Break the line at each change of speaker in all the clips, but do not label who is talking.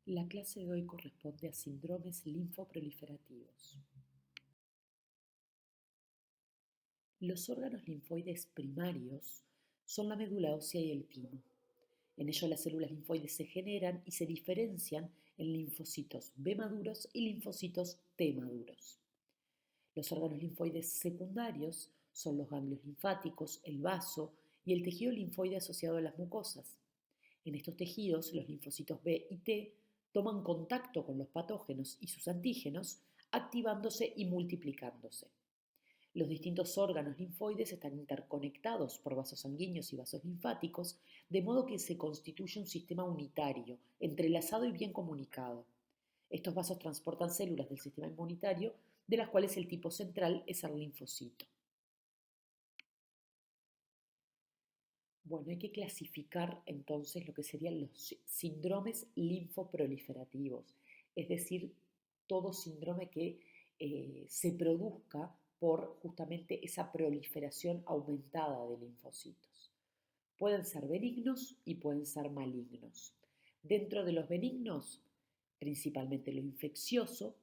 La clase de hoy corresponde a síndromes linfoproliferativos. Los órganos linfoides primarios son la médula ósea y el timo. En ellos las células linfoides se generan y se diferencian en linfocitos B maduros y linfocitos T maduros. Los órganos linfoides secundarios son los ganglios linfáticos, el vaso y el tejido linfoide asociado a las mucosas. En estos tejidos, los linfocitos B y T toman contacto con los patógenos y sus antígenos, activándose y multiplicándose. Los distintos órganos linfoides están interconectados por vasos sanguíneos y vasos linfáticos, de modo que se constituye un sistema unitario, entrelazado y bien comunicado. Estos vasos transportan células del sistema inmunitario, de las cuales el tipo central es el linfocito. Bueno, hay que clasificar entonces lo que serían los síndromes linfoproliferativos, es decir, todo síndrome que se produzca por justamente esa proliferación aumentada de linfocitos. Pueden ser benignos y pueden ser malignos. Dentro de los benignos, principalmente lo infeccioso,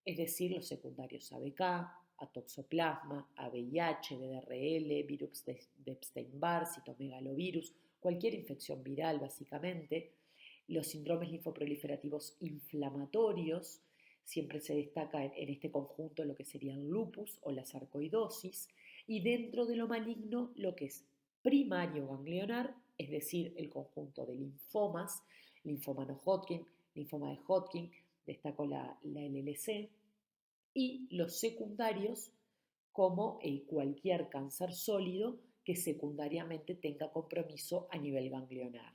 es decir, los secundarios ABK, atoxoplasma, AVIH, VDRL, virus de Epstein-Barr, citomegalovirus, cualquier infección viral básicamente. Los síndromes linfoproliferativos inflamatorios, siempre se destaca en este conjunto lo que sería el lupus o la sarcoidosis, y dentro de lo maligno lo que es primario ganglionar, es decir, el conjunto de linfomas, linfoma no Hodgkin, linfoma de Hodgkin, destaco la LLC, y los secundarios como cualquier cáncer sólido que secundariamente tenga compromiso a nivel ganglionar.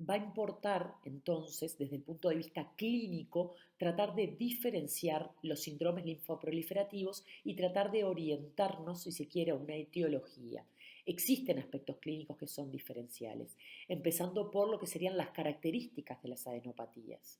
Va a importar entonces, desde el punto de vista clínico, tratar de diferenciar los síndromes linfoproliferativos y tratar de orientarnos, si se quiere, a una etiología. Existen aspectos clínicos que son diferenciales, empezando por lo que serían las características de las adenopatías.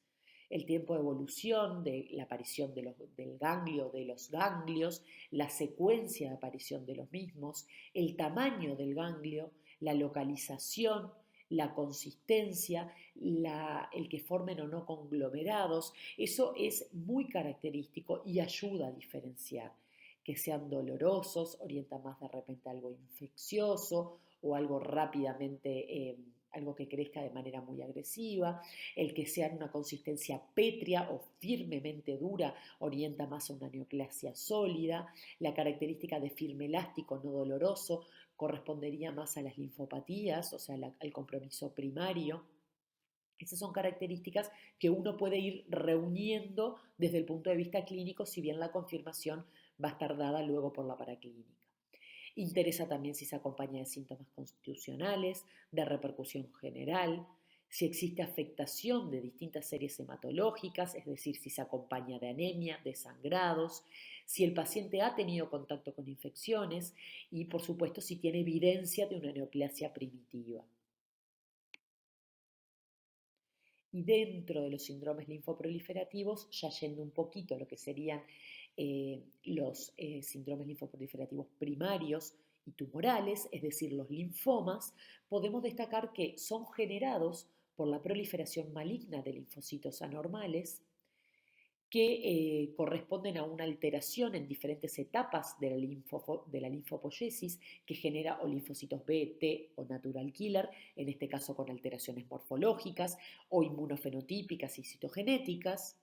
El tiempo de evolución de la aparición del ganglio, de los ganglios, la secuencia de aparición de los mismos, el tamaño del ganglio, la localización, la consistencia, el que formen o no conglomerados, eso es muy característico y ayuda a diferenciar. Que sean dolorosos, orienta más de repente a algo infeccioso o algo rápidamente, algo que crezca de manera muy agresiva. El que sea en una consistencia pétrea o firmemente dura orienta más a una neoplasia sólida. La característica de firme elástico no doloroso correspondería más a las linfopatías, o sea, al compromiso primario. Esas son características que uno puede ir reuniendo desde el punto de vista clínico, si bien la confirmación va a estar dada luego por la paraclínica. Interesa también si se acompaña de síntomas constitucionales, de repercusión general, si existe afectación de distintas series hematológicas, es decir, si se acompaña de anemia, de sangrados, si el paciente ha tenido contacto con infecciones y, por supuesto, si tiene evidencia de una neoplasia primitiva. Y dentro de los síndromes linfoproliferativos, ya yendo un poquito a lo que serían los síndromes linfoproliferativos primarios y tumorales, es decir, los linfomas, podemos destacar que son generados por la proliferación maligna de linfocitos anormales que corresponden a una alteración en diferentes etapas de la linfopoiesis que genera o linfocitos B, T o natural killer, en este caso con alteraciones morfológicas o inmunofenotípicas y citogenéticas.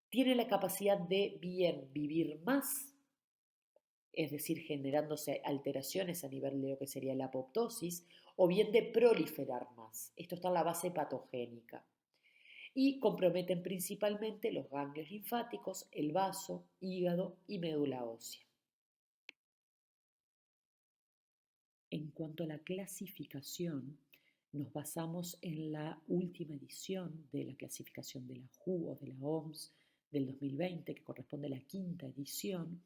Tiene la capacidad de bien vivir más, es decir, generándose alteraciones a nivel de lo que sería la apoptosis, o bien de proliferar más. Esto está en la base patogénica. Y comprometen principalmente los ganglios linfáticos, el vaso, hígado y médula ósea. En cuanto a la clasificación, nos basamos en la última edición de la clasificación de la WHO o de la OMS del 2020, que corresponde a la quinta edición,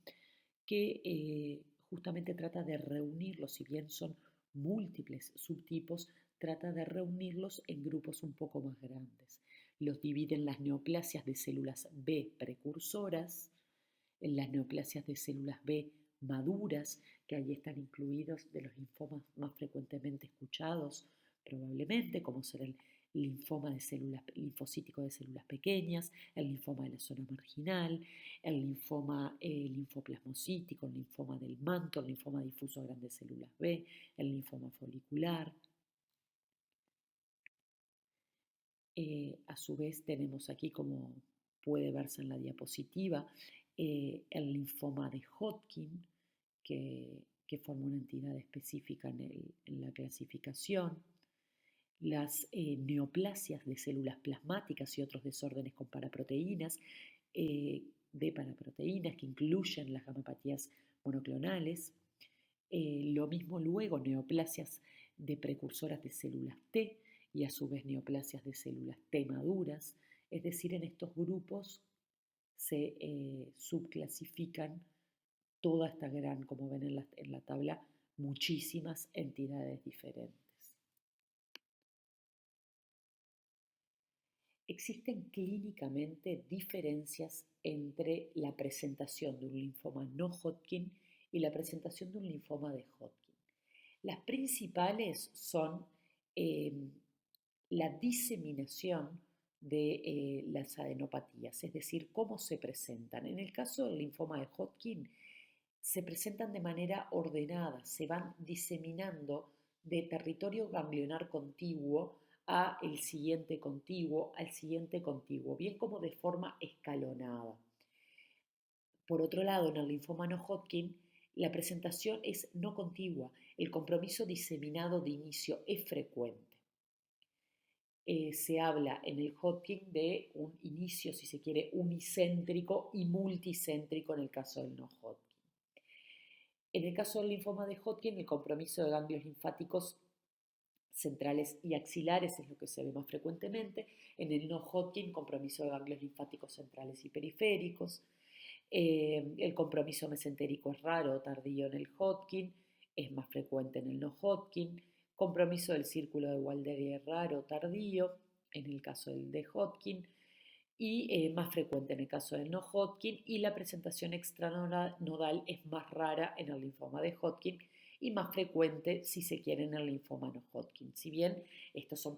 que justamente trata de reunirlos, si bien son múltiples subtipos, trata de reunirlos en grupos un poco más grandes. Los divide en las neoplasias de células B precursoras, en las neoplasias de células B maduras, que ahí están incluidos de los linfomas más frecuentemente escuchados, probablemente, como ser el linfoma de células, linfocítico de células pequeñas, el linfoma de la zona marginal, el linfoma linfoplasmocítico, el linfoma del manto, el linfoma difuso a grandes células B, el linfoma folicular. A su vez tenemos aquí, como puede verse en la diapositiva, el linfoma de Hodgkin, que forma una entidad específica en la clasificación, las neoplasias de células plasmáticas y otros desórdenes con paraproteínas, de paraproteínas que incluyen las gamapatías monoclonales, lo mismo luego neoplasias de precursoras de células T y a su vez neoplasias de células T maduras, es decir, en estos grupos se subclasifican toda esta gran, como ven en la tabla, muchísimas entidades diferentes. Existen clínicamente diferencias entre la presentación de un linfoma no Hodgkin y la presentación de un linfoma de Hodgkin. Las principales son eh, la diseminación de las adenopatías, es decir, cómo se presentan. En el caso del linfoma de Hodgkin, se presentan de manera ordenada, se van diseminando de territorio ganglionar contiguo a el siguiente contiguo, al siguiente contiguo, bien como de forma escalonada. Por otro lado, en el linfoma no Hodgkin, la presentación es no contigua, el compromiso diseminado de inicio es frecuente. Se habla en el Hodgkin de un inicio, si se quiere, unicéntrico y multicéntrico en el caso del no Hodgkin. En el caso del linfoma de Hodgkin, el compromiso de ganglios linfáticos centrales y axilares es lo que se ve más frecuentemente. En el no Hodgkin, compromiso de ganglios linfáticos centrales y periféricos. El compromiso mesentérico es raro o tardío en el Hodgkin, es más frecuente en el no Hodgkin. Compromiso del círculo de Walderia es raro o tardío en el caso del de Hodgkin y más frecuente en el caso del no Hodgkin, y la presentación extranodal es más rara en el linfoma de Hodgkin y más frecuente, si se quiere, en el linfoma no Hodgkin. Si bien estos son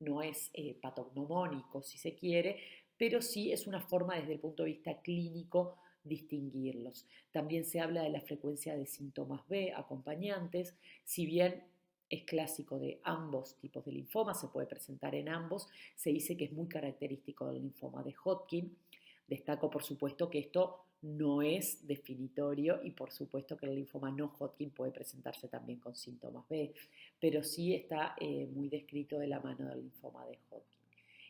no es patognomónico, si se quiere, pero sí es una forma desde el punto de vista clínico distinguirlos. También se habla de la frecuencia de síntomas B acompañantes, si bien es clásico de ambos tipos de linfoma, se puede presentar en ambos, se dice que es muy característico del linfoma de Hodgkin. Destaco, por supuesto, que esto no es definitorio y por supuesto que el linfoma no Hodgkin puede presentarse también con síntomas B, pero sí está muy descrito de la mano del linfoma de Hodgkin.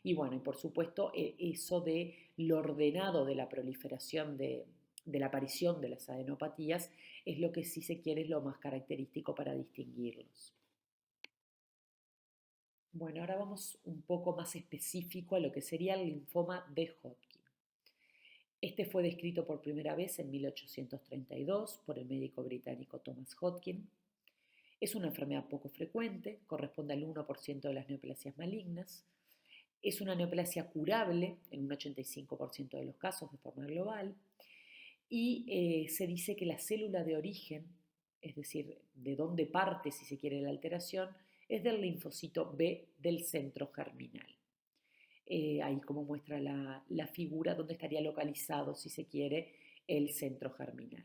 Y bueno, y por supuesto eso de lo ordenado de la proliferación de la aparición de las adenopatías es lo que sí se quiere es lo más característico para distinguirlos. Bueno, ahora vamos un poco más específico a lo que sería el linfoma de Hodgkin. Este fue descrito por primera vez en 1832 por el médico británico Thomas Hodgkin. Es una enfermedad poco frecuente, corresponde al 1% de las neoplasias malignas. Es una neoplasia curable en un 85% de los casos de forma global. Y se dice que la célula de origen, es decir, de dónde parte, si se quiere, la alteración, es del linfocito B del centro germinal. Ahí como muestra la figura donde estaría localizado, si se quiere, el centro germinal.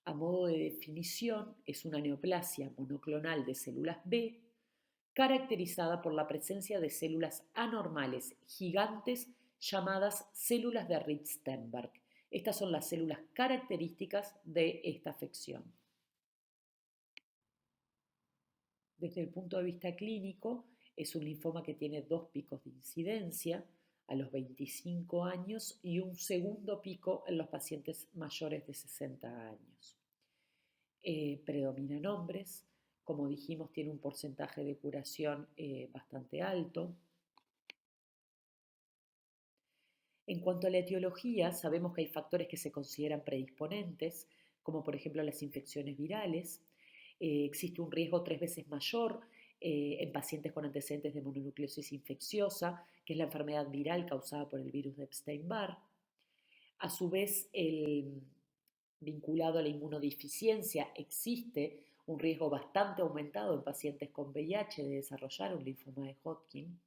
A modo de definición, es una neoplasia monoclonal de células B caracterizada por la presencia de células anormales gigantes llamadas células de Ritz-Stenberg. Estas son las células características de esta afección. Desde el punto de vista clínico, es un linfoma que tiene dos picos de incidencia a los 25 años y un segundo pico en los pacientes mayores de 60 años. Predominan hombres, como dijimos, tiene un porcentaje de curación bastante alto. En cuanto a la etiología, sabemos que hay factores que se consideran predisponentes, como por ejemplo las infecciones virales. Existe un riesgo 3 veces mayor en pacientes con antecedentes de mononucleosis infecciosa, que es la enfermedad viral causada por el virus de Epstein-Barr. A su vez, vinculado a la inmunodeficiencia, existe un riesgo bastante aumentado en pacientes con VIH de desarrollar un linfoma de Hodgkin.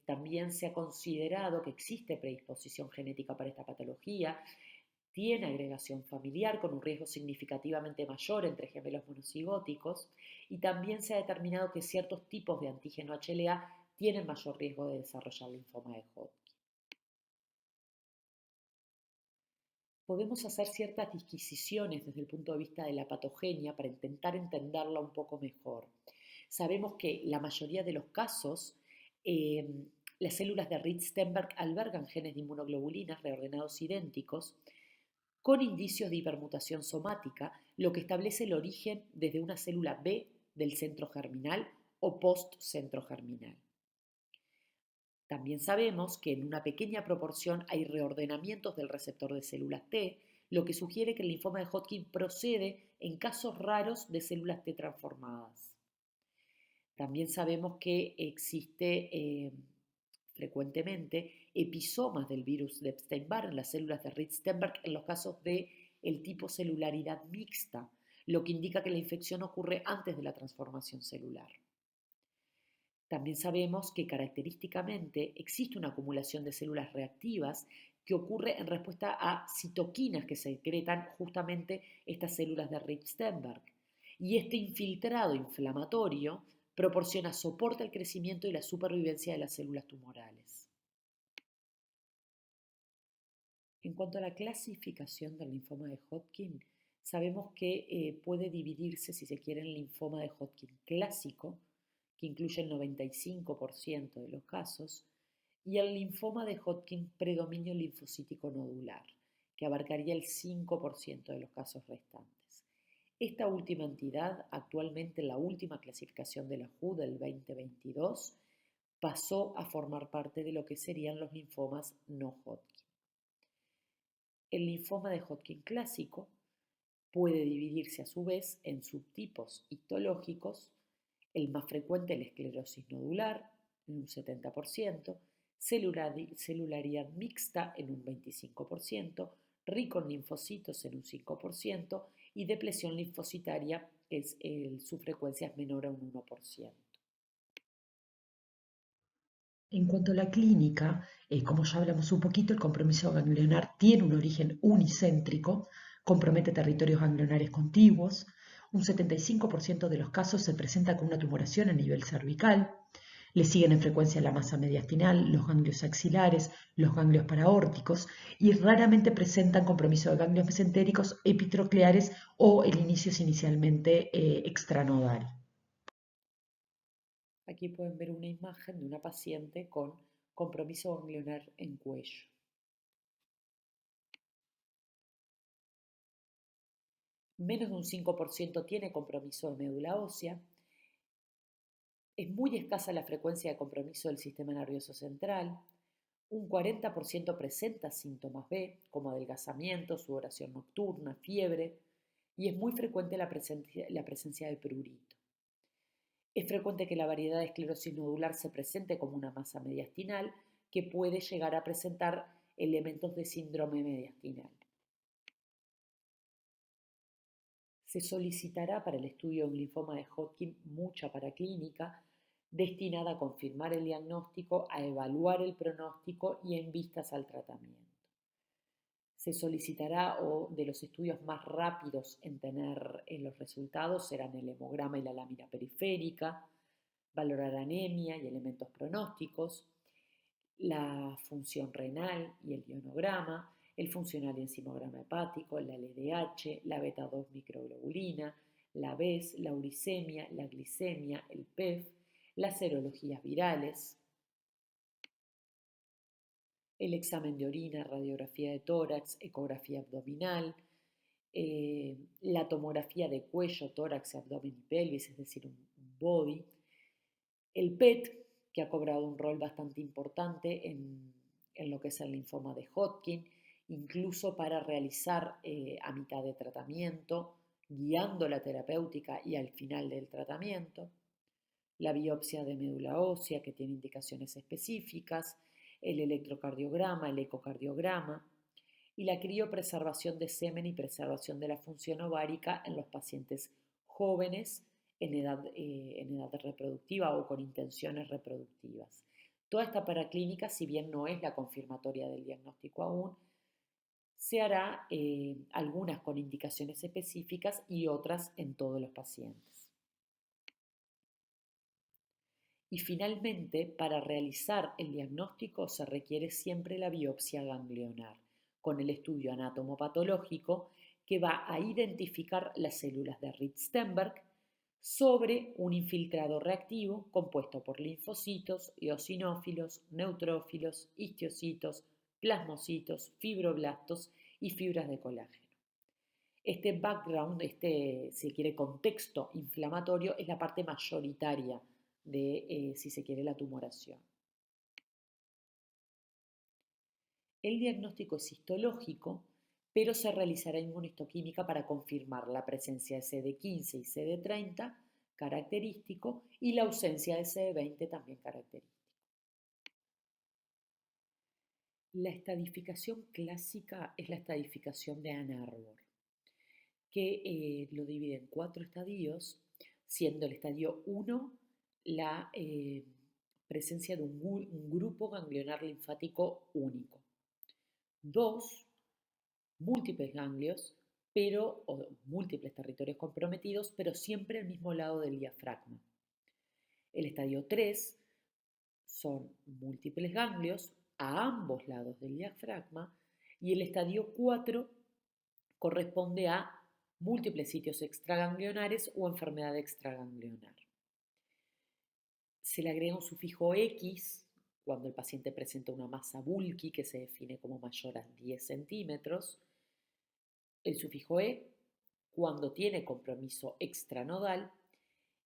También se ha considerado que existe predisposición genética para esta patología, tiene agregación familiar con un riesgo significativamente mayor entre gemelos monocigóticos y también se ha determinado que ciertos tipos de antígeno HLA tienen mayor riesgo de desarrollar linfoma de Hodgkin. Podemos hacer ciertas disquisiciones desde el punto de vista de la patogenia para intentar entenderla un poco mejor. Sabemos que la mayoría de los casos, eh, las células de Reed-Sternberg albergan genes de inmunoglobulinas reordenados idénticos con indicios de hipermutación somática, lo que establece el origen desde una célula B del centro germinal o post-centro germinal. También sabemos que en una pequeña proporción hay reordenamientos del receptor de células T, lo que sugiere que el linfoma de Hodgkin procede en casos raros de células T transformadas. También sabemos que existe frecuentemente episomas del virus de Epstein-Barr en las células de Reed-Sternberg en los casos de el tipo celularidad mixta, lo que indica que la infección ocurre antes de la transformación celular. También sabemos que característicamente existe una acumulación de células reactivas que ocurre en respuesta a citoquinas que secretan justamente estas células de Reed-Sternberg. Y este infiltrado inflamatorio proporciona soporte al crecimiento y la supervivencia de las células tumorales. En cuanto a la clasificación del linfoma de Hodgkin, sabemos que puede dividirse, si se quiere, en linfoma de Hodgkin clásico, que incluye el 95% de los casos, y el linfoma de Hodgkin predominio linfocítico nodular, que abarcaría el 5% de los casos restantes. Esta última entidad, actualmente en la última clasificación de la WHO del 2022, pasó a formar parte de lo que serían los linfomas no Hodgkin. El linfoma de Hodgkin clásico puede dividirse a su vez en subtipos histológicos, el más frecuente la esclerosis nodular, en un 70%, celularidad mixta en un 25%, rico en linfocitos en un 5% y depresión linfocitaria, su frecuencia es menor a un 1%.
En cuanto a la clínica, como ya hablamos un poquito, el compromiso ganglionar tiene un origen unicéntrico, compromete territorios ganglionares contiguos. Un 75% de los casos se presenta con una tumoración a nivel cervical. Le siguen en frecuencia la masa mediastinal, los ganglios axilares, los ganglios paraórticos y raramente presentan compromiso de ganglios mesentéricos, epitrocleares o el inicio es inicialmente extranodal.
Aquí pueden ver una imagen de una paciente con compromiso ganglionar en cuello. Menos de un 5% tiene compromiso de médula ósea. Es muy escasa la frecuencia de compromiso del sistema nervioso central. Un 40% presenta síntomas B, como adelgazamiento, sudoración nocturna, fiebre, y es muy frecuente la presencia de prurito. Es frecuente que la variedad de esclerosis nodular se presente como una masa mediastinal que puede llegar a presentar elementos de síndrome mediastinal. Se solicitará para el estudio de un linfoma de Hodgkin mucha paraclínica destinada a confirmar el diagnóstico, a evaluar el pronóstico y en vistas al tratamiento. Se solicitará, o de los estudios más rápidos en tener los resultados serán el hemograma y la lámina periférica, valorar anemia y elementos pronósticos, la función renal y el ionograma, el funcional y enzimograma hepático, la LDH, la beta-2 microglobulina, la BES, la uricemia, la glicemia, el PEF, las serologías virales, el examen de orina, radiografía de tórax, ecografía abdominal, la tomografía de cuello, tórax, abdomen y pelvis, es decir, un body, el PET, que ha cobrado un rol bastante importante en lo que es el linfoma de Hodgkin, incluso para realizar a mitad de tratamiento, guiando la terapéutica y al final del tratamiento, la biopsia de médula ósea, que tiene indicaciones específicas, el electrocardiograma, el ecocardiograma, y la criopreservación de semen y preservación de la función ovárica en los pacientes jóvenes en edad reproductiva o con intenciones reproductivas. Toda esta paraclínica, si bien no es la confirmatoria del diagnóstico aún, se hará algunas con indicaciones específicas y otras en todos los pacientes. Y finalmente, para realizar el diagnóstico se requiere siempre la biopsia ganglionar, con el estudio anatomopatológico que va a identificar las células de Ritz-Stenberg sobre un infiltrado reactivo compuesto por linfocitos, eosinófilos, neutrófilos, histiocitos, plasmocitos, fibroblastos y fibras de colágeno. Este background, si quiere, contexto inflamatorio es la parte mayoritaria de, si se quiere, la tumoración. El diagnóstico es histológico, pero se realizará inmunohistoquímica para confirmar la presencia de CD15 y CD30 característico y la ausencia de CD20 también característico. La estadificación clásica es la estadificación de Ann Arbor, que lo divide en 4 estadios, siendo el estadio 1 la presencia de un grupo ganglionar linfático único. 2, múltiples ganglios, o múltiples territorios comprometidos, pero siempre al mismo lado del diafragma. El estadio 3 son múltiples ganglios a ambos lados del diafragma y el estadio 4 corresponde a múltiples sitios extraganglionares o enfermedad extraganglionar. Se le agrega un sufijo X cuando el paciente presenta una masa bulky que se define como mayor a 10 centímetros, el sufijo E cuando tiene compromiso extranodal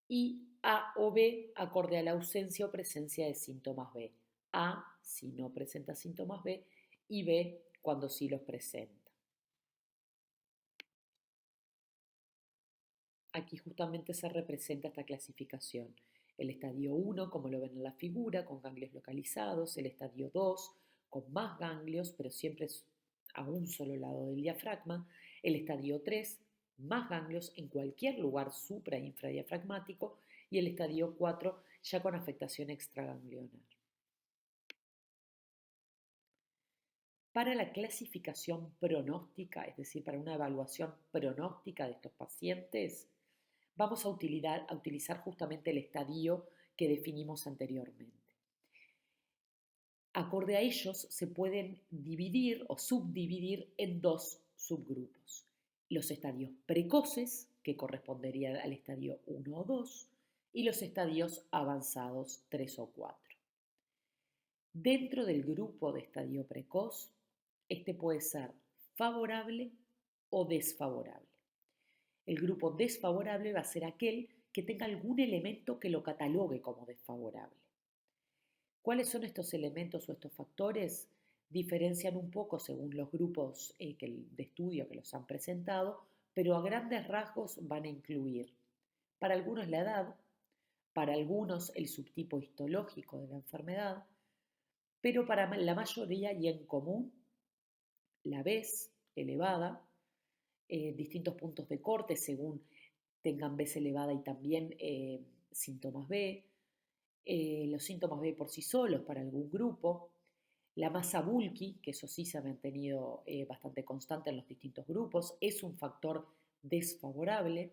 y A o B acorde a la ausencia o presencia de síntomas B. A si no presenta síntomas B y B cuando sí los presenta. Aquí justamente se representa esta clasificación. El estadio 1, como lo ven en la figura, con ganglios localizados, el estadio 2, con más ganglios, pero siempre a un solo lado del diafragma, el estadio 3, más ganglios en cualquier lugar supra- e infradiafragmático, y el estadio 4, ya con afectación extraganglionar. Para la clasificación pronóstica, es decir, para una evaluación pronóstica de estos pacientes, vamos a utilizar justamente el estadio que definimos anteriormente. Acorde a ellos se pueden dividir o subdividir en 2 subgrupos. Los estadios precoces, que corresponderían al estadio 1 o 2, y los estadios avanzados 3 o 4. Dentro del grupo de estadio precoz, este puede ser favorable o desfavorable. El grupo desfavorable va a ser aquel que tenga algún elemento que lo catalogue como desfavorable. ¿Cuáles son estos elementos o estos factores? Diferencian un poco según los grupos de estudio que los han presentado, pero a grandes rasgos van a incluir, para algunos la edad, para algunos el subtipo histológico de la enfermedad, pero para la mayoría y en común, la vez elevada, distintos puntos de corte según tengan vez elevada y también síntomas B, los síntomas B por sí solos para algún grupo, la masa bulky, que eso sí se ha mantenido bastante constante en los distintos grupos, es un factor desfavorable,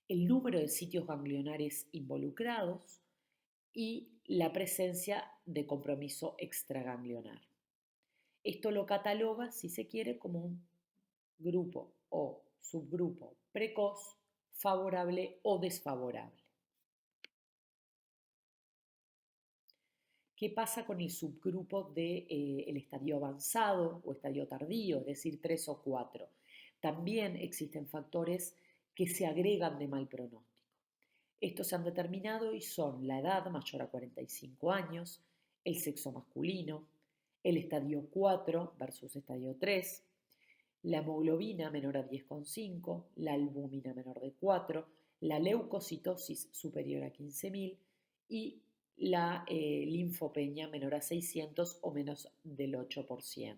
el número de sitios ganglionares involucrados y la presencia de compromiso extraganglionar. Esto lo cataloga, si se quiere, como un grupo o subgrupo precoz, favorable o desfavorable. ¿Qué pasa con el subgrupo del estadio avanzado o estadio tardío, es decir, 3 o 4? También existen factores que se agregan de mal pronóstico. Estos se han determinado y son la edad mayor a 45 años, el sexo masculino, el estadio 4 versus estadio 3, la hemoglobina menor a 10,5, la albúmina menor de 4, la leucocitosis superior a 15.000 y la linfopenia menor a 600 o menos del 8%.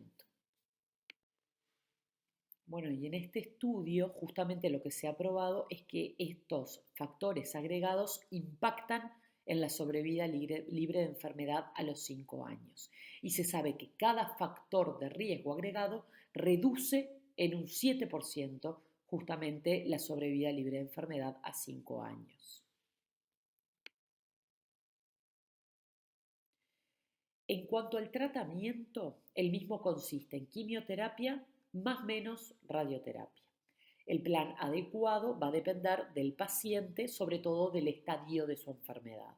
Bueno, y en este estudio justamente lo que se ha probado es que estos factores agregados impactan en la sobrevida libre de enfermedad a los 5 años. Y se sabe que cada factor de riesgo agregado reduce en un 7% justamente la sobrevida libre de enfermedad a 5 años. En cuanto al tratamiento, el mismo consiste en quimioterapia más menos radioterapia. El plan adecuado va a depender del paciente, sobre todo del estadio de su enfermedad.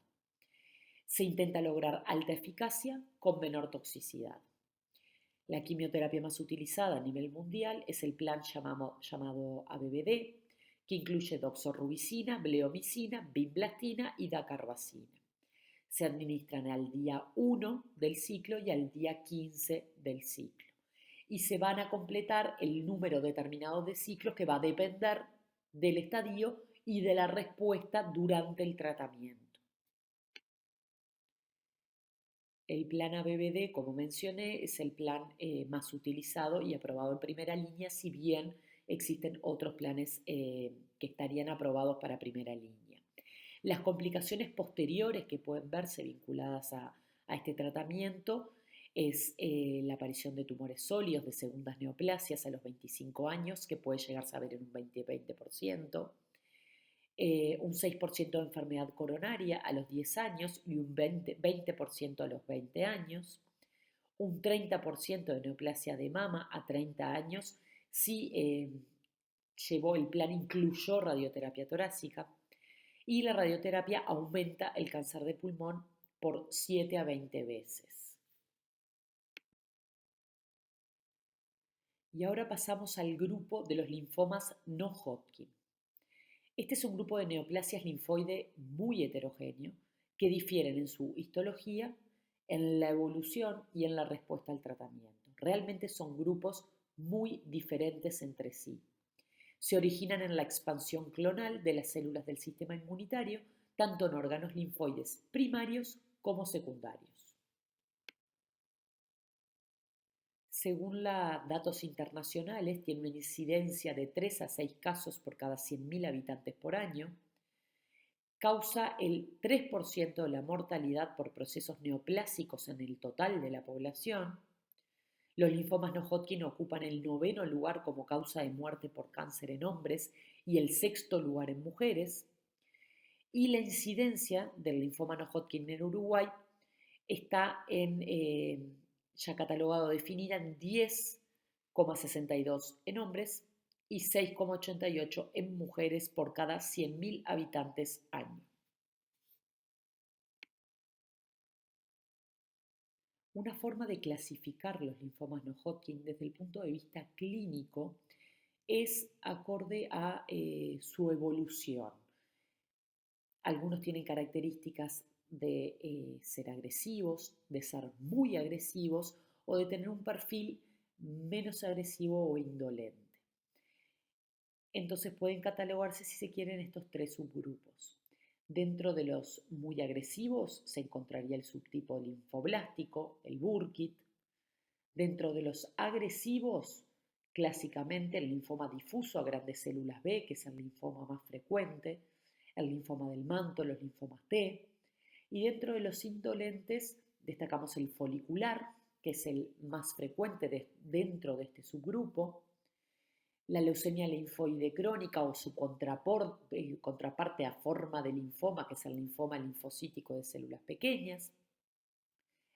Se intenta lograr alta eficacia con menor toxicidad. La quimioterapia más utilizada a nivel mundial es el plan llamado ABBD, que incluye doxorubicina, bleomicina, vinblastina y dacarbazina. Se administran al día 1 del ciclo y al día 15 del ciclo. Y se van a completar el número determinado de ciclos que va a depender del estadio y de la respuesta durante el tratamiento. El plan ABBD, como mencioné, es el plan más utilizado y aprobado en primera línea, si bien existen otros planes que estarían aprobados para primera línea. Las complicaciones posteriores que pueden verse vinculadas a este tratamiento es la aparición de tumores sólidos, de segundas neoplasias a los 25 años, que puede llegarse a ver en un 20%, un 6% de enfermedad coronaria a los 10 años y un 20% a los 20 años, un 30% de neoplasia de mama a 30 años si el plan incluyó radioterapia torácica, y la radioterapia aumenta el cáncer de pulmón por 7 a 20 veces. Y ahora pasamos al grupo de los linfomas no Hodgkin. Este es un grupo de neoplasias linfoide muy heterogéneo que difieren en su histología, en la evolución y en la respuesta al tratamiento. Realmente son grupos muy diferentes entre sí. Se originan en la expansión clonal de las células del sistema inmunitario, tanto en órganos linfoides primarios como secundarios. Según datos internacionales, tiene una incidencia de 3 a 6 casos por cada 100.000 habitantes por año, causa el 3% de la mortalidad por procesos neoplásicos en el total de la población. Los linfomas no Hodgkin ocupan el 9º lugar como causa de muerte por cáncer en hombres y el 6º lugar en mujeres. Y la incidencia del linfoma no Hodgkin en Uruguay está ya catalogado, definida en 10,62 en hombres y 6,88 en mujeres por cada 100.000 habitantes año. Una forma de clasificar los linfomas no Hodgkin desde el punto de vista clínico es acorde a su evolución. Algunos tienen características de ser agresivos, de ser muy agresivos o de tener un perfil menos agresivo o indolente. Entonces pueden catalogarse, si se quieren, estos tres subgrupos. Dentro de los muy agresivos se encontraría el subtipo linfoblástico, el Burkitt. Dentro de los agresivos, clásicamente el linfoma difuso a grandes células B, que es el linfoma más frecuente, el linfoma del manto, los linfomas T. Y dentro de los indolentes destacamos el folicular, que es el más frecuente dentro de este subgrupo, la leucemia linfoide crónica o su contraparte a forma de linfoma, que es el linfoma linfocítico de células pequeñas,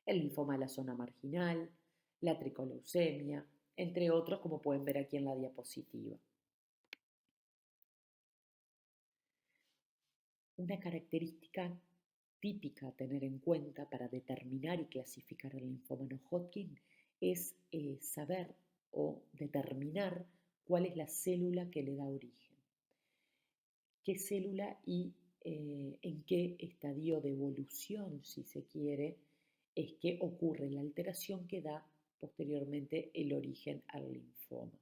el linfoma de la zona marginal, la tricoleucemia, entre otros, como pueden ver aquí en la diapositiva. Una característica típica a tener en cuenta para determinar y clasificar el linfoma no Hodgkin es saber o determinar cuál es la célula que le da origen. ¿Qué célula y en qué estadio de evolución, si se quiere, es que ocurre la alteración que da posteriormente el origen al linfoma?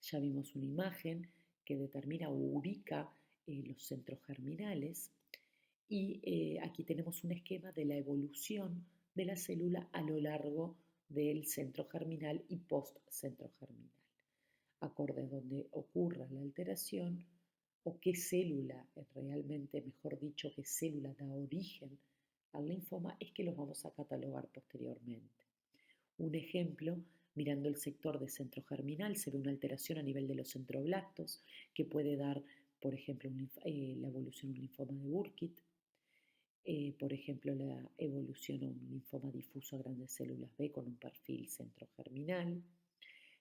Ya vimos una imagen que determina o ubica los centros germinales y aquí tenemos un esquema de la evolución de la célula a lo largo del centro germinal y post-centro germinal. acorde a donde ocurra la alteración o qué célula, realmente, mejor dicho, qué célula da origen al linfoma, es que los vamos a catalogar posteriormente. Un ejemplo, mirando el sector de centro germinal, se ve una alteración a nivel de los centroblastos que puede dar, por ejemplo, la evolución a un linfoma de Burkitt, por ejemplo, la evolución a un linfoma difuso a grandes células B con un perfil centrogerminal.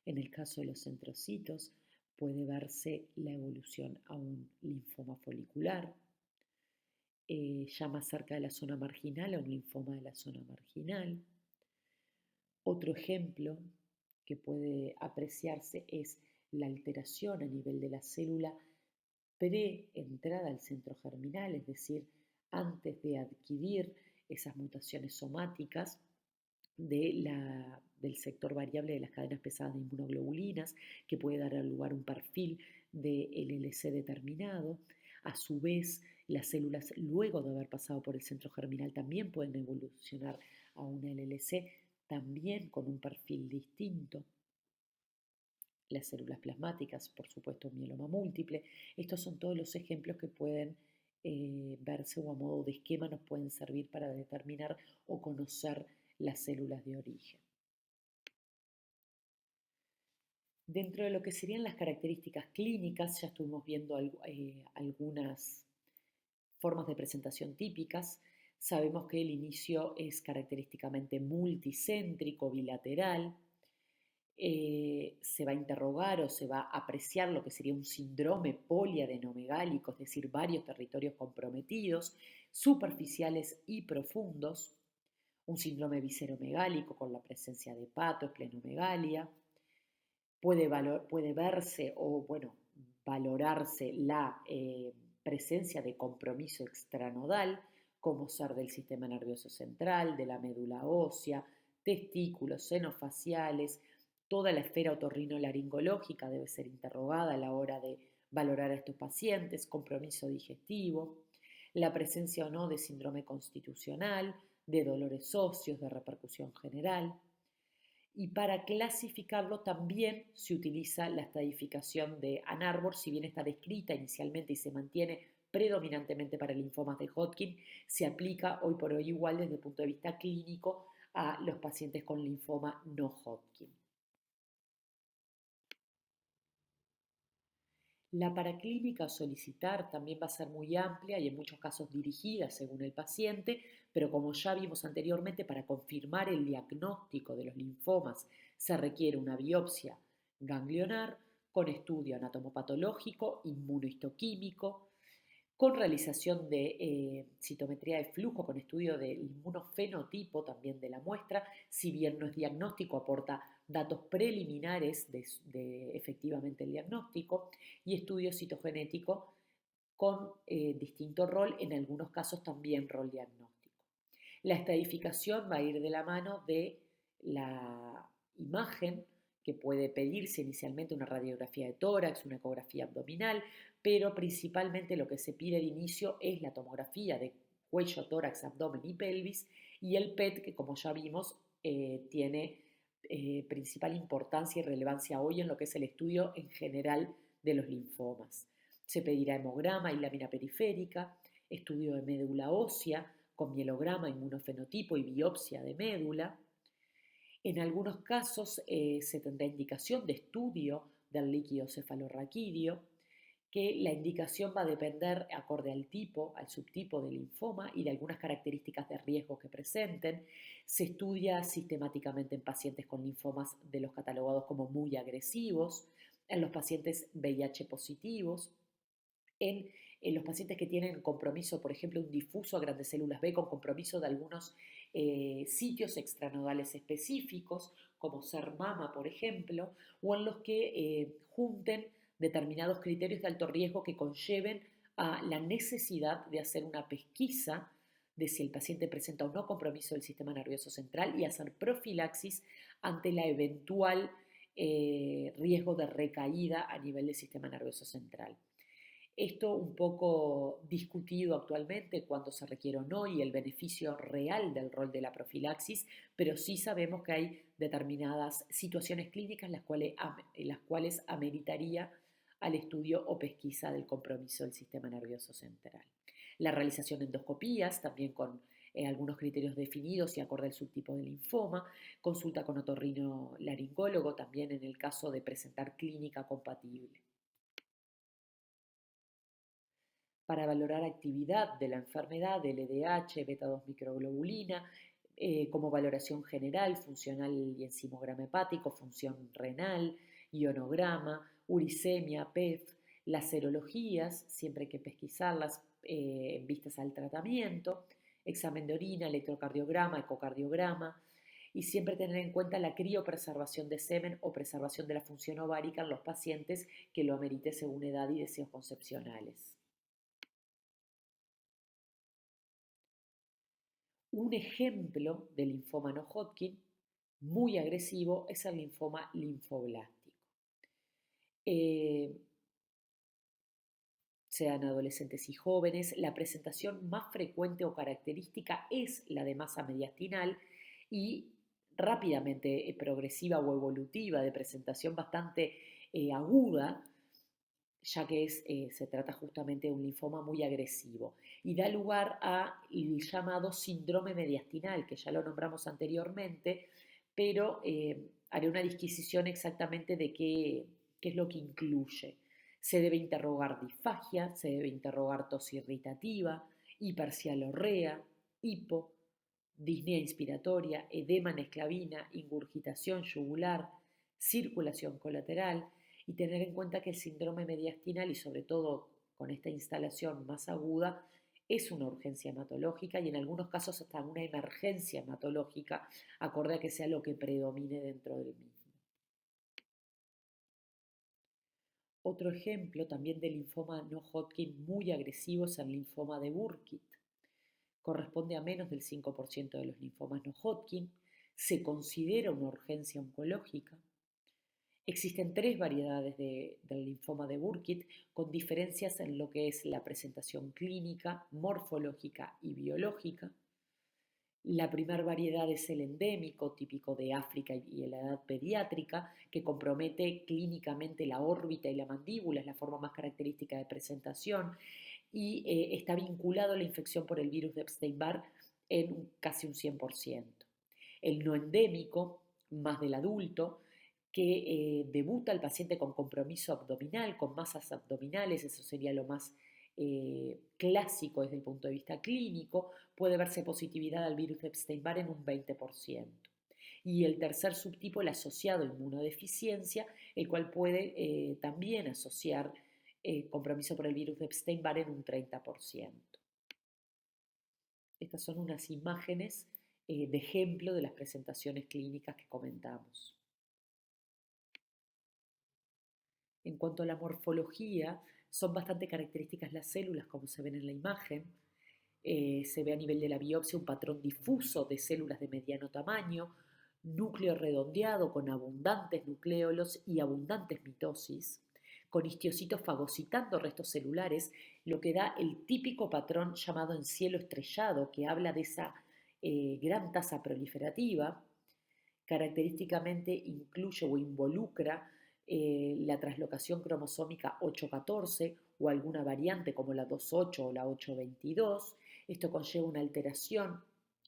En el caso de los centrocitos, puede verse la evolución a un linfoma folicular, ya más cerca de la zona marginal, a un linfoma de la zona marginal. Otro ejemplo que puede apreciarse es la alteración a nivel de la célula pre-entrada al centro germinal, es decir, antes de adquirir esas mutaciones somáticas del sector variable de las cadenas pesadas de inmunoglobulinas, que puede dar lugar a un perfil de LLC determinado. A su vez, las células, luego de haber pasado por el centro germinal, también pueden evolucionar a una LLC, también con un perfil distinto. Las células plasmáticas, por supuesto, mieloma múltiple. Estos son todos los ejemplos que pueden verse o a modo de esquema nos pueden servir para determinar o conocer las células de origen. Dentro de lo que serían las características clínicas, ya estuvimos viendo algunas formas de presentación típicas. Sabemos que el inicio es característicamente multicéntrico, bilateral. Se va a interrogar o se va a apreciar lo que sería un síndrome poliadenomegálico, es decir, varios territorios comprometidos, superficiales y profundos, un síndrome visceromegálico con la presencia de hepato, esplenomegalia. Puede verse o, bueno, valorarse la presencia de compromiso extranodal, como ser del sistema nervioso central, de la médula ósea, testículos, senos faciales. Toda la esfera otorrinolaringológica debe ser interrogada a la hora de valorar a estos pacientes, compromiso digestivo, la presencia o no de síndrome constitucional, de dolores óseos, de repercusión general. Y para clasificarlo también se utiliza la estadificación de Ann Arbor, si bien está descrita inicialmente y se mantiene predominantemente para linfomas de Hodgkin, se aplica hoy por hoy igual desde el punto de vista clínico a los pacientes con linfoma no Hodgkin. La paraclínica a solicitar también va a ser muy amplia y en muchos casos dirigida según el paciente, pero como ya vimos anteriormente, para confirmar el diagnóstico de los linfomas se requiere una biopsia ganglionar con estudio anatomopatológico, inmunohistoquímico, con realización de citometría de flujo, con estudio del inmunofenotipo también de la muestra, si bien no es diagnóstico, aporta datos preliminares de efectivamente el diagnóstico, y estudio citogenético con distinto rol, en algunos casos también rol diagnóstico. La estadificación va a ir de la mano de la imagen, que puede pedirse inicialmente una radiografía de tórax, una ecografía abdominal, pero principalmente lo que se pide de inicio es la tomografía de cuello, tórax, abdomen y pelvis, y el PET, que como ya vimos tiene principal importancia y relevancia hoy en lo que es el estudio en general de los linfomas. Se pedirá hemograma y lámina periférica, estudio de médula ósea con mielograma, inmunofenotipo y biopsia de médula. En algunos casos se tendrá indicación de estudio del líquido cefalorraquídeo, que la indicación va a depender acorde al tipo, al subtipo de linfoma y de algunas características de riesgo que presenten. Se estudia sistemáticamente en pacientes con linfomas de los catalogados como muy agresivos, en los pacientes VIH positivos, en los pacientes que tienen compromiso, por ejemplo, un difuso a grandes células B con compromiso de algunos sitios extranodales específicos, como ser mama, por ejemplo, o en los que junten determinados criterios de alto riesgo que conlleven a la necesidad de hacer una pesquisa de si el paciente presenta o no compromiso del sistema nervioso central y hacer profilaxis ante la eventual riesgo de recaída a nivel del sistema nervioso central. Esto un poco discutido actualmente cuando se requiere o no y el beneficio real del rol de la profilaxis, pero sí sabemos que hay determinadas situaciones clínicas las cuales ameritaría al estudio o pesquisa del compromiso del sistema nervioso central. La realización de endoscopías, también con algunos criterios definidos y acorde al subtipo de linfoma, consulta con otorrinolaringólogo también en el caso de presentar clínica compatible. Para valorar actividad de la enfermedad, del LDH, beta-2 microglobulina, como valoración general, funcional y enzimograma hepático, función renal, ionograma, uricemia, PEF, las serologías, siempre hay que pesquisarlas en vistas al tratamiento, examen de orina, electrocardiograma, ecocardiograma, y siempre tener en cuenta la criopreservación de semen o preservación de la función ovárica en los pacientes que lo amerite según edad y deseos concepcionales. Un ejemplo de linfoma no Hodgkin muy agresivo es el linfoma linfoblástico. Sean adolescentes y jóvenes, la presentación más frecuente o característica es la de masa mediastinal y rápidamente progresiva o evolutiva, de presentación bastante aguda, ya que se trata justamente de un linfoma muy agresivo y da lugar al llamado síndrome mediastinal, que ya lo nombramos anteriormente, pero haré una disquisición exactamente de qué es lo que incluye. Se debe interrogar disfagia, se debe interrogar tos irritativa, hipercialorrea, hipo, disnea inspiratoria, edema en esclavina, ingurgitación yugular, circulación colateral, y tener en cuenta que el síndrome mediastinal, y sobre todo con esta instalación más aguda, es una urgencia hematológica y en algunos casos hasta una emergencia hematológica, acorde a que sea lo que predomine dentro del mismo. Otro ejemplo también de linfoma no Hodgkin muy agresivo es el linfoma de Burkitt. Corresponde a menos del 5% de los linfomas no Hodgkin. Se considera una urgencia oncológica. Existen tres variedades del linfoma de Burkitt, con diferencias en lo que es la presentación clínica, morfológica y biológica. La primera variedad es el endémico, típico de África y de la edad pediátrica, que compromete clínicamente la órbita y la mandíbula, es la forma más característica de presentación, y está vinculado a la infección por el virus de Epstein-Barr en casi un 100%. El no endémico, más del adulto, que debuta al paciente con compromiso abdominal, con masas abdominales, eso sería lo más clásico desde el punto de vista clínico, puede verse positividad al virus de Epstein-Barr en un 20%. Y el tercer subtipo, el asociado a inmunodeficiencia, el cual puede también asociar compromiso por el virus de Epstein-Barr en un 30%. Estas son unas imágenes de ejemplo de las presentaciones clínicas que comentamos. En cuanto a la morfología, son bastante características las células, como se ven en la imagen. Se ve a nivel de la biopsia un patrón difuso de células de mediano tamaño, núcleo redondeado con abundantes nucleolos y abundantes mitosis, con histiocitos fagocitando restos celulares, lo que da el típico patrón llamado en cielo estrellado, que habla de esa gran tasa proliferativa. Característicamente incluye o involucra la traslocación cromosómica 814 o alguna variante como la 28 o la 822. Esto conlleva una alteración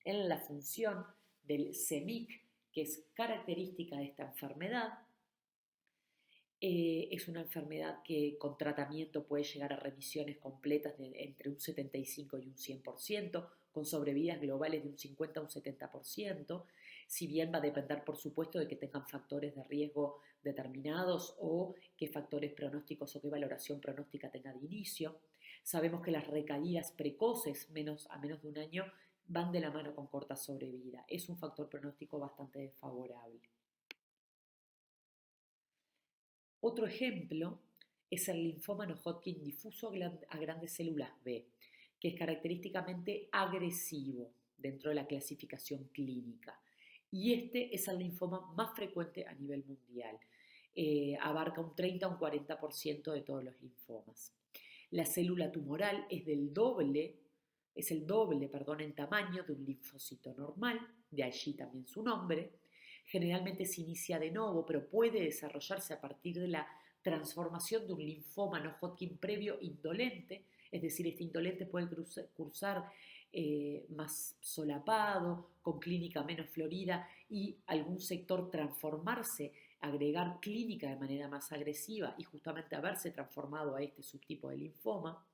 en la función del CEMIC, que es característica de esta enfermedad. Es una enfermedad que con tratamiento puede llegar a remisiones completas de entre un 75 y un 100%, con sobrevidas globales de un 50 a un 70%, si bien va a depender, por supuesto, de que tengan factores de riesgo determinados o qué factores pronósticos o qué valoración pronóstica tenga de inicio. Sabemos que las recaídas precoces, a menos de un año, van de la mano con corta sobrevida. Es un factor pronóstico bastante desfavorable. Otro ejemplo es el linfoma no Hodgkin difuso a grandes células B, que es característicamente agresivo dentro de la clasificación clínica. Y este es el linfoma más frecuente a nivel mundial. Abarca un 30 a un 40% de todos los linfomas. La célula tumoral es el doble en tamaño de un linfocito normal, de allí también su nombre. Generalmente se inicia de nuevo, pero puede desarrollarse a partir de la transformación de un linfoma no Hodgkin previo indolente, es decir, este indolente puede cursar más solapado, con clínica menos florida y algún sector transformarse, agregar clínica de manera más agresiva y justamente haberse transformado a este subtipo de linfoma.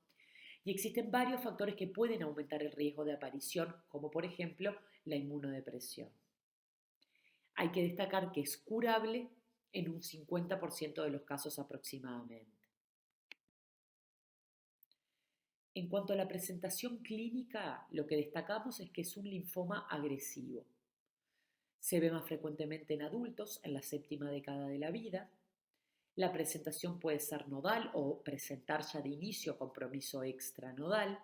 Y existen varios factores que pueden aumentar el riesgo de aparición, como por ejemplo la inmunodepresión. Hay que destacar que es curable en un 50% de los casos aproximadamente. En cuanto a la presentación clínica, lo que destacamos es que es un linfoma agresivo. Se ve más frecuentemente en adultos en la séptima década de la vida. La presentación puede ser nodal o presentar ya de inicio compromiso extranodal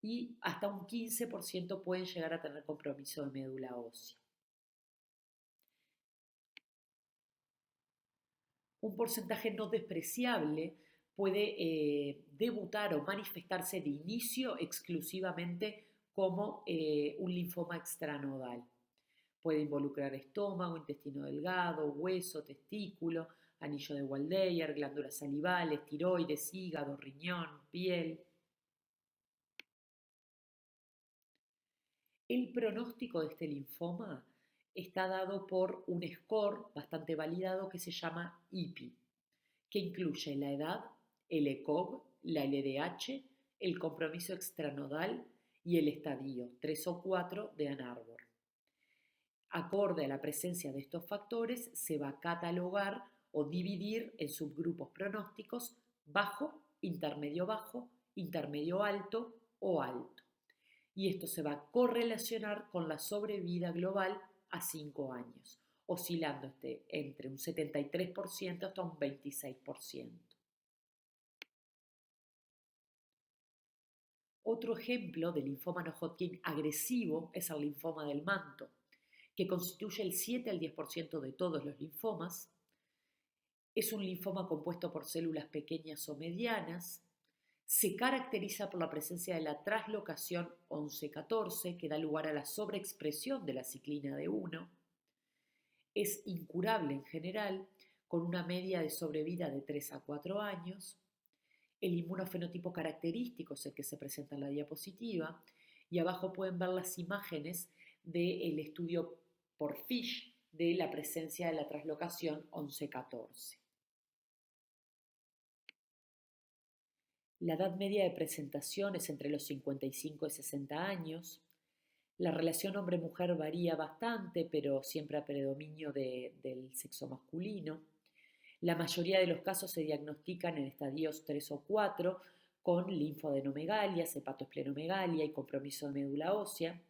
y hasta un 15% pueden llegar a tener compromiso de médula ósea. Un porcentaje no despreciable puede debutar o manifestarse de inicio exclusivamente como un linfoma extranodal. Puede involucrar estómago, intestino delgado, hueso, testículo, anillo de Waldeyer, glándulas salivales, tiroides, hígado, riñón, piel. El pronóstico de este linfoma está dado por un score bastante validado que se llama IPI, que incluye la edad, el ECOG, la LDH, el compromiso extranodal y el estadio 3 o 4 de Ann Arbor. Acorde a la presencia de estos factores, se va a catalogar o dividir en subgrupos pronósticos bajo, intermedio alto o alto. Y esto se va a correlacionar con la sobrevida global a 5 años, oscilando entre un 73% hasta un 26%. Otro ejemplo de linfoma no Hodgkin agresivo es el linfoma del manto, que constituye el 7 al 10% de todos los linfomas. Es un linfoma compuesto por células pequeñas o medianas. Se caracteriza por la presencia de la traslocación 11-14, que da lugar a la sobreexpresión de la ciclina D1. Es incurable en general, con una media de sobrevida de 3 a 4 años. El inmunofenotipo característico es el que se presenta en la diapositiva. Y abajo pueden ver las imágenes del estudio por Fish de la presencia de la traslocación 11-14. La edad media de presentación es entre los 55 y 60 años. La relación hombre-mujer varía bastante, pero siempre a predominio del sexo masculino. La mayoría de los casos se diagnostican en estadios 3 o 4 con linfadenomegalia, hepatoesplenomegalia y compromiso de médula ósea.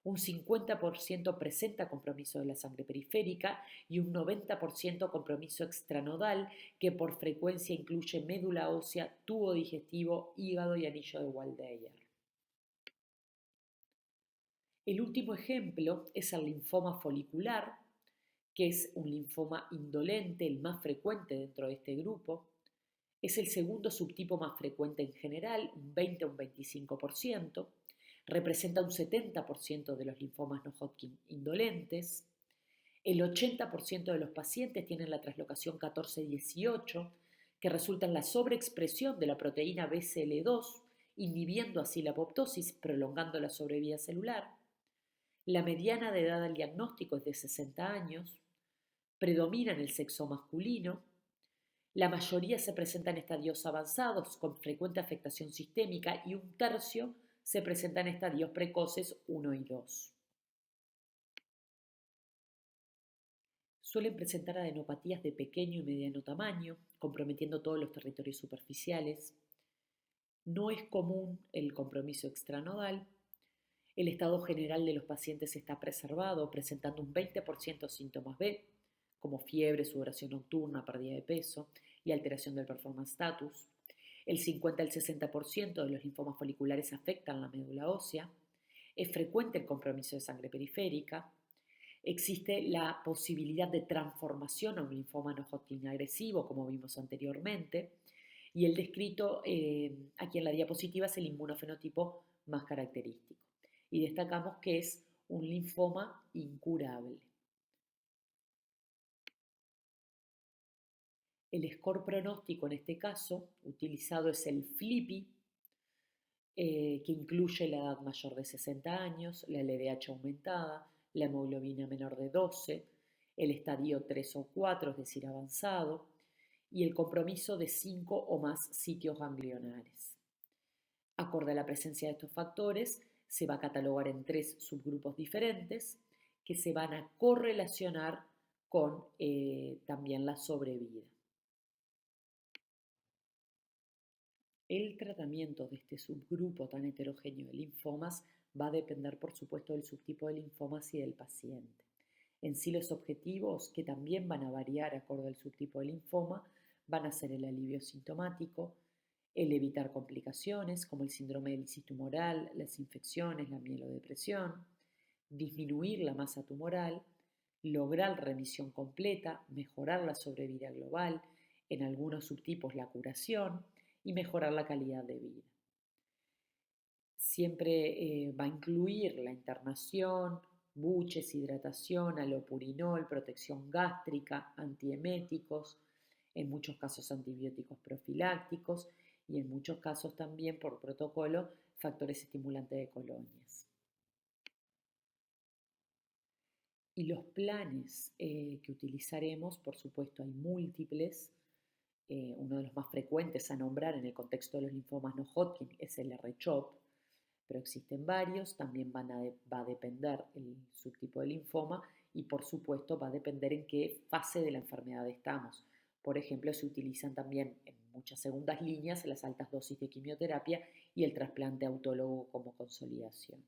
Un 50% presenta compromiso de la sangre periférica y un 90% compromiso extranodal, que por frecuencia incluye médula ósea, tubo digestivo, hígado y anillo de Waldeyer. El último ejemplo es el linfoma folicular, que es un linfoma indolente, el más frecuente dentro de este grupo. Es el segundo subtipo más frecuente en general, un 20 o un 25%. Representa un 70% de los linfomas no Hodgkin indolentes. El 80% de los pacientes tienen la traslocación 14-18, que resulta en la sobreexpresión de la proteína BCL2, inhibiendo así la apoptosis, prolongando la sobrevida celular. La mediana de edad del diagnóstico es de 60 años. Predomina en el sexo masculino. La mayoría se presenta en estadios avanzados con frecuente afectación sistémica y un tercio se presenta en estadios precoces 1 y 2. Suelen presentar adenopatías de pequeño y mediano tamaño, comprometiendo todos los territorios superficiales. No es común el compromiso extranodal. El estado general de los pacientes está preservado, presentando un 20% síntomas B, como fiebre, sudoración nocturna, pérdida de peso y alteración del performance status. El 50 al 60% de los linfomas foliculares afectan la médula ósea. Es frecuente el compromiso de sangre periférica. Existe la posibilidad de transformación a un linfoma no Hodgkin agresivo, como vimos anteriormente. Y el descrito aquí en la diapositiva es el inmunofenotipo más característico. Y destacamos que es un linfoma incurable. El score pronóstico en este caso utilizado es el FLIPI, que incluye la edad mayor de 60 años, la LDH aumentada, la hemoglobina menor de 12, el estadio 3 o 4, es decir, avanzado, y el compromiso de 5 o más sitios ganglionares. Acorde a la presencia de estos factores, se va a catalogar en 3 subgrupos diferentes que se van a correlacionar con también la sobrevida. El tratamiento de este subgrupo tan heterogéneo de linfomas va a depender, por supuesto, del subtipo de linfomas y del paciente. En sí, los objetivos, que también van a variar acorde al subtipo de linfoma, van a ser el alivio sintomático, el evitar complicaciones como el síndrome de lisis tumoral, las infecciones, la mielodepresión, disminuir la masa tumoral, lograr remisión completa, mejorar la sobrevida global, en algunos subtipos la curación y mejorar la calidad de vida. Siempre va a incluir la internación, buches, hidratación, alopurinol, protección gástrica, antieméticos, en muchos casos antibióticos profilácticos y en muchos casos también por protocolo factores estimulantes de colonias. Y los planes que utilizaremos, por supuesto, hay múltiples. Uno de los más frecuentes a nombrar en el contexto de los linfomas no Hodgkin es el R-CHOP, pero existen varios. También va a depender el subtipo de linfoma y, por supuesto, va a depender en qué fase de la enfermedad estamos. Por ejemplo, se utilizan también en muchas segundas líneas las altas dosis de quimioterapia y el trasplante autólogo como consolidación.